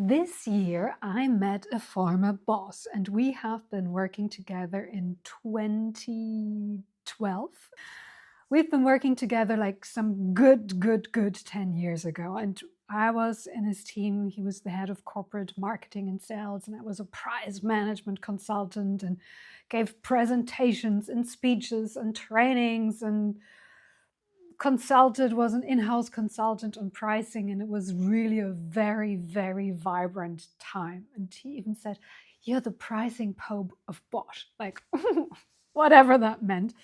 This year, I met a former boss, and we have been working together in 2012. We've been working together like some good 10 years ago. And I was in his team. He was the head of corporate marketing and sales, and I was a prize management consultant and gave presentations and speeches and trainings and was an in-house consultant on pricing, and it was really a very vibrant time. And he even said, "You're the pricing pope of Bosch," like whatever that meant.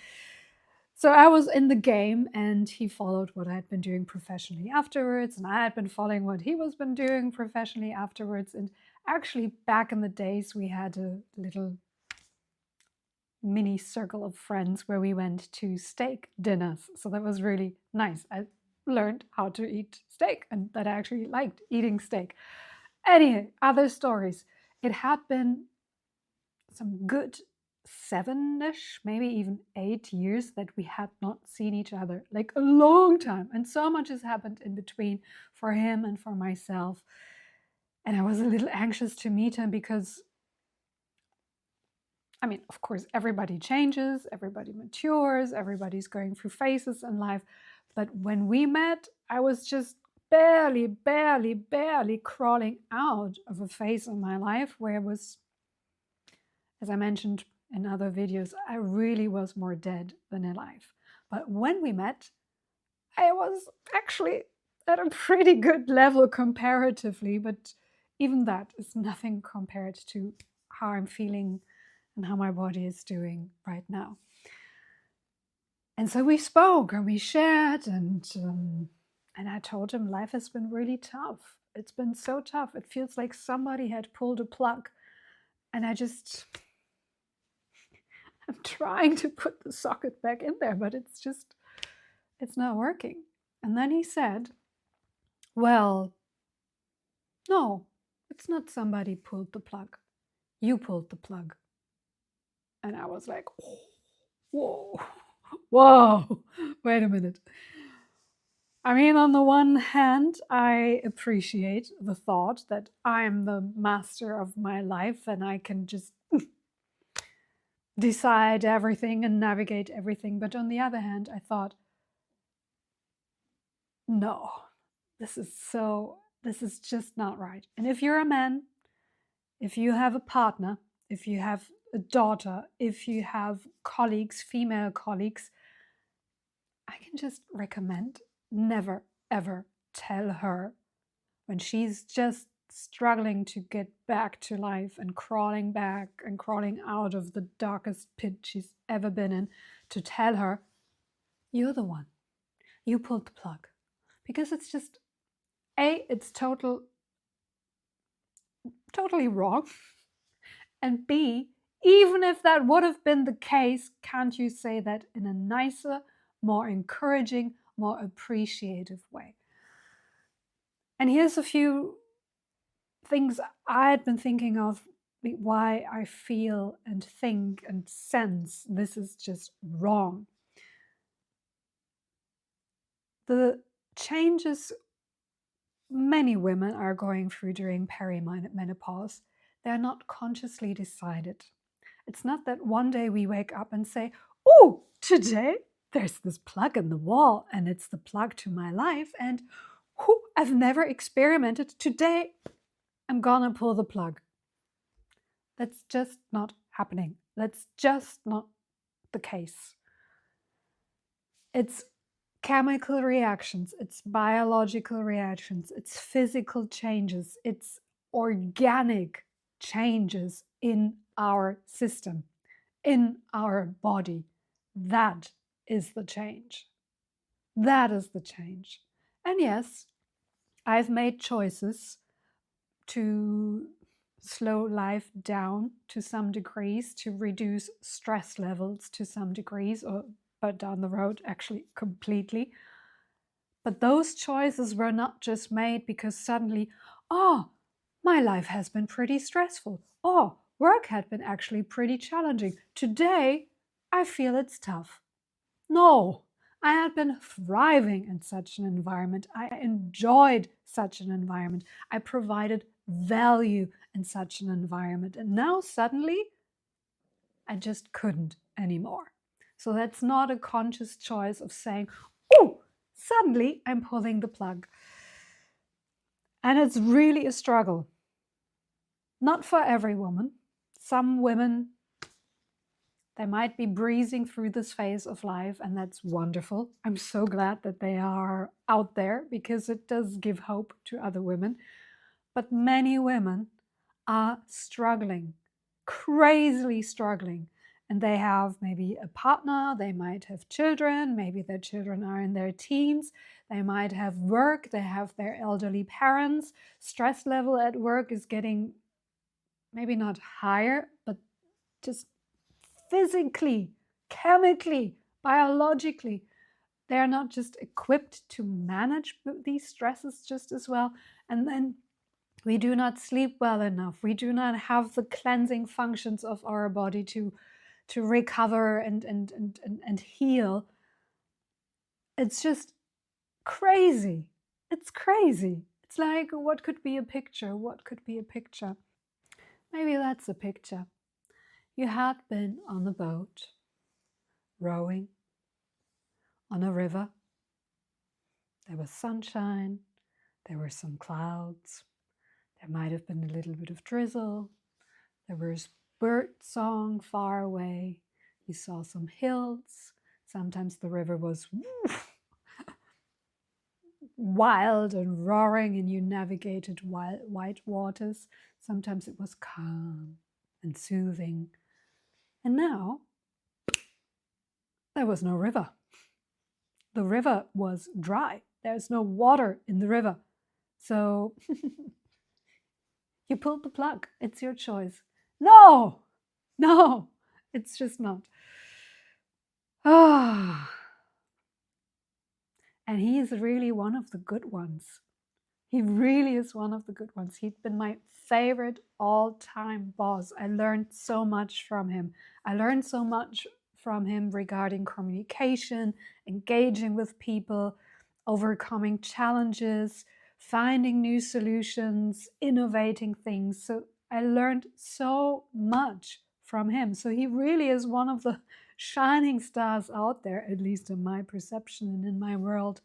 So I was in the game, and he followed what I'd been doing professionally afterwards, and I had been following what he was been doing professionally afterwards. And actually, back in the days, we had a little mini circle of friends where we went to steak dinners. So that was really nice. I learned how to eat steak and that I actually liked eating steak. Anyway, other stories. It had been some good 7-ish, maybe even 8 years that we had not seen each other, like a long time. And so much has happened in between for him and for myself. And I was a little anxious to meet him because of course, everybody changes, everybody matures, everybody's going through phases in life. But when we met, I was just barely crawling out of a phase in my life where it was, as I mentioned in other videos, I really was more dead than alive. But when we met, I was actually at a pretty good level comparatively, but even that is nothing compared to how I'm feeling and how my body is doing right now. And so we spoke and we shared, and I told him life has been really tough. It's been so tough. It feels like somebody had pulled a plug, and I'm trying to put the socket back in there, but it's not working. And then he said, "Well, no, it's not somebody pulled the plug. You pulled the plug." And I was like, whoa, wait a minute. On the one hand, I appreciate the thought that I'm the master of my life and I can just decide everything and navigate everything. But on the other hand, I thought, no, this is just not right. And if you're a man, if you have a partner, if you have a daughter, if you have colleagues, female colleagues, I can just recommend never, ever tell her when she's just struggling to get back to life and crawling back and crawling out of the darkest pit she's ever been in, to tell her, you're the one. You pulled the plug. Because it's just, A, it's totally wrong. And B, even if that would have been the case, can't you say that in a nicer, more encouraging, more appreciative way? And here's a few things I had been thinking of why I feel and think and sense this is just wrong. The changes many women are going through during perimenopause, they're not consciously decided. It's not that one day we wake up and say, oh, today there's this plug in the wall and it's the plug to my life, and I've never experimented. Today I'm gonna pull the plug. That's just not happening. That's just not the case. It's chemical reactions, it's biological reactions, it's physical changes, it's organic changes in our system, in our body. That is the change. That is the change. And yes, I've made choices to slow life down to some degrees, to reduce stress levels to some degrees, but down the road actually completely. But those choices were not just made because suddenly, oh, my life has been pretty stressful. Oh, work had been actually pretty challenging. Today, I feel it's tough. No, I had been thriving in such an environment. I enjoyed such an environment. I provided value in such an environment. And now suddenly I just couldn't anymore. So that's not a conscious choice of saying, oh, suddenly I'm pulling the plug. And it's really a struggle. Not for every woman. Some women, they might be breezing through this phase of life, and that's wonderful. I'm so glad that they are out there because it does give hope to other women. But many women are struggling, crazily struggling. And they have maybe a partner, they might have children, maybe their children are in their teens, they might have work, they have their elderly parents. Stress level at work is getting maybe not higher, but just physically, chemically, biologically, they're not just equipped to manage these stresses just as well. And then we do not sleep well enough. We do not have the cleansing functions of our body to recover and heal. It's just crazy. It's crazy. It's like, what could be a picture? What could be a picture? Maybe that's a picture. You had been on a boat, rowing on a river. There was sunshine, there were some clouds, there might have been a little bit of drizzle, there was bird song far away, you saw some hills, sometimes the river was wild and roaring and you navigated white waters, sometimes it was calm and soothing. And now there was no river. The river was dry. There's no water in the river. So you pulled the plug. It's your choice. No, it's just not. Ah. And he is really one of the good ones. He really is one of the good ones. He'd been my favorite all-time boss. I learned so much from him. I learned so much from him regarding communication, engaging with people, overcoming challenges, finding new solutions, innovating things. So I learned so much from him. So he really is one of the shining stars out there, at least in my perception and in my world.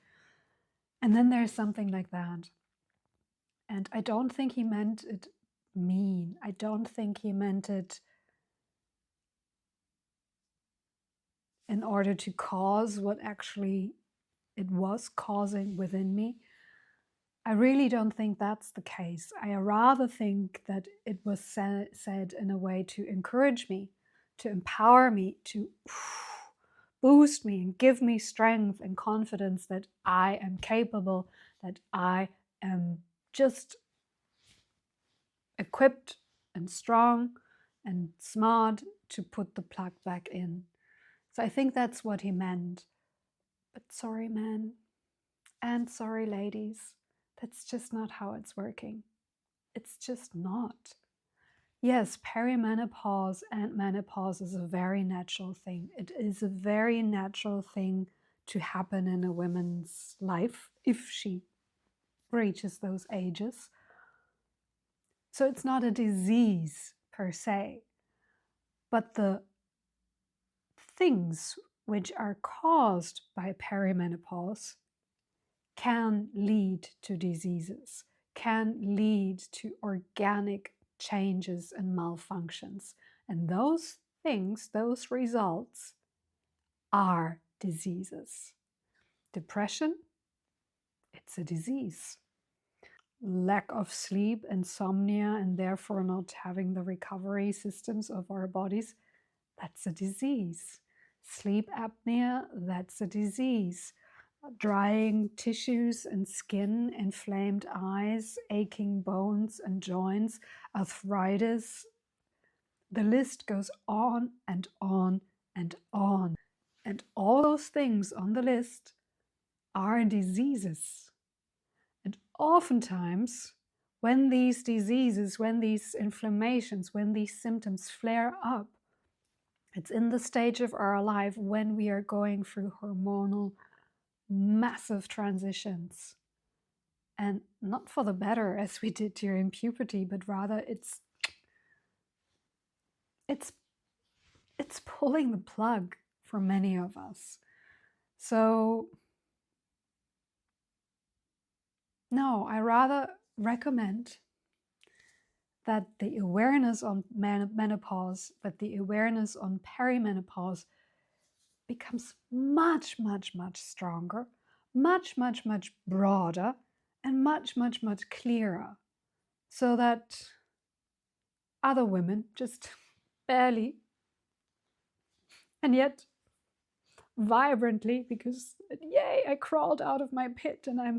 And then there's something like that. And I don't think he meant it mean. I don't think he meant it in order to cause what actually it was causing within me. I really don't think that's the case. I rather think that it was said in a way to encourage me, to empower me, to boost me and give me strength and confidence that I am capable, that I am just equipped and strong and smart to put the plug back in. So I think that's what he meant. But sorry, men, and sorry, ladies, that's just not how it's working. It's just not. Yes, perimenopause and menopause is a very natural thing. It is a very natural thing to happen in a woman's life if she reaches those ages. So it's not a disease per se, but the things which are caused by perimenopause can lead to diseases, can lead to organic changes and malfunctions. And those things, those results, are diseases. Depression, it's a disease. Lack of sleep, insomnia, and therefore not having the recovery systems of our bodies, that's a disease. Sleep apnea, that's a disease. Drying tissues and skin, inflamed eyes, aching bones and joints, arthritis. The list goes on and on and on. And all those things on the list are diseases. And oftentimes, when these diseases, when these inflammations, when these symptoms flare up, it's in the stage of our life when we are going through hormonal massive transitions. And not for the better as we did during puberty, but rather it's pulling the plug for many of us. So no, I rather recommend that the awareness on menopause, but the awareness on perimenopause becomes much, much, much stronger, much, much, much broader, and much, much, much clearer, so that other women just barely, and yet vibrantly, because yay, I crawled out of my pit and I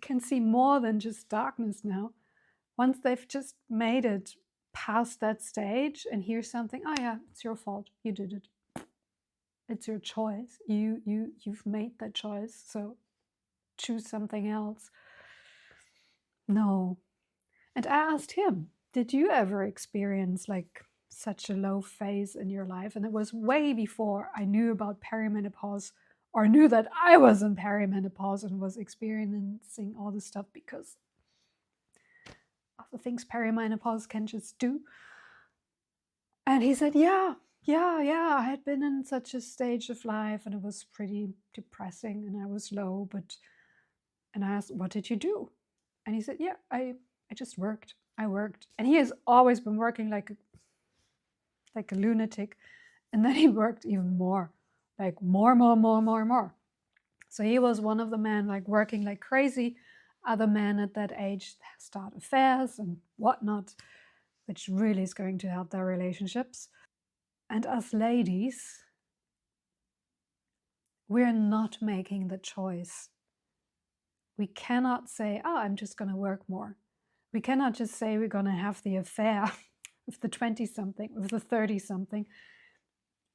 can see more than just darkness now. Once they've just made it past that stage and hear something, oh yeah, it's your fault, you did it, it's your choice, you've made that choice, so choose something else. No. And I asked him, did you ever experience like such a low phase in your life? And it was way before I knew about perimenopause or knew that I was in perimenopause and was experiencing all this stuff because of the things perimenopause can just do. And he said, yeah, I had been in such a stage of life and it was pretty depressing and I was low, and I asked, what did you do? And he said, yeah, I just worked. I worked. And he has always been working like a lunatic. And then he worked even more, like more. So he was one of the men like working like crazy. Other men at that age start affairs and whatnot, which really is going to help their relationships. And us ladies, we're not making the choice. We cannot say, oh, I'm just going to work more. We cannot just say we're going to have the affair with the 20-something, with the 30-something.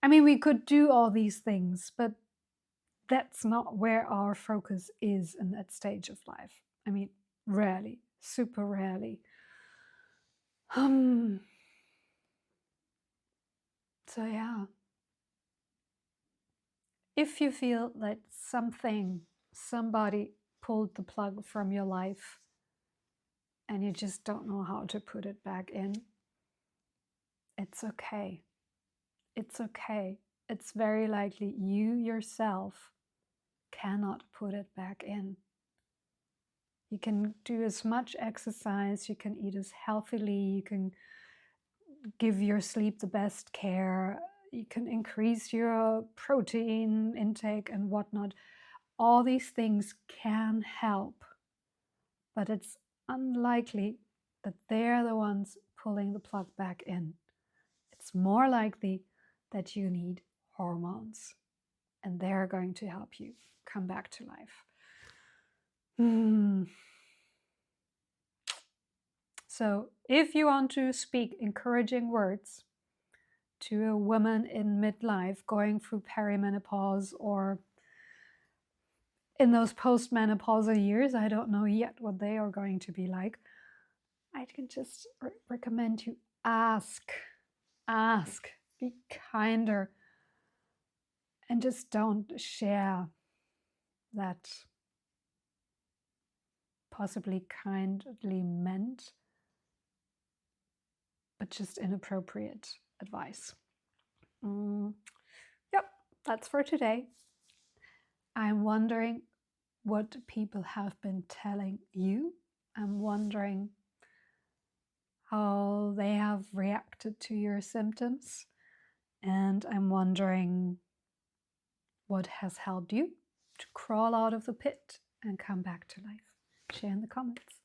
I mean, we could do all these things, but that's not where our focus is in that stage of life. I mean, rarely, super rarely. So yeah, if you feel that somebody pulled the plug from your life and you just don't know how to put it back in, it's okay. It's okay. It's very likely you yourself cannot put it back in. You can do as much exercise, you can eat as healthily, you can give your sleep the best care, you can increase your protein intake and whatnot. All these things can help, but it's unlikely that they're the ones pulling the plug back in. It's more likely that you need hormones, and they're going to help you come back to life. So if you want to speak encouraging words to a woman in midlife going through perimenopause or in those postmenopausal years, I don't know yet what they are going to be like, I can just recommend you ask, be kinder, and just don't share that possibly kindly meant, but just inappropriate advice. Yep, that's for today. I'm wondering what people have been telling you. I'm wondering how they have reacted to your symptoms. And I'm wondering what has helped you to crawl out of the pit and come back to life. Share in the comments.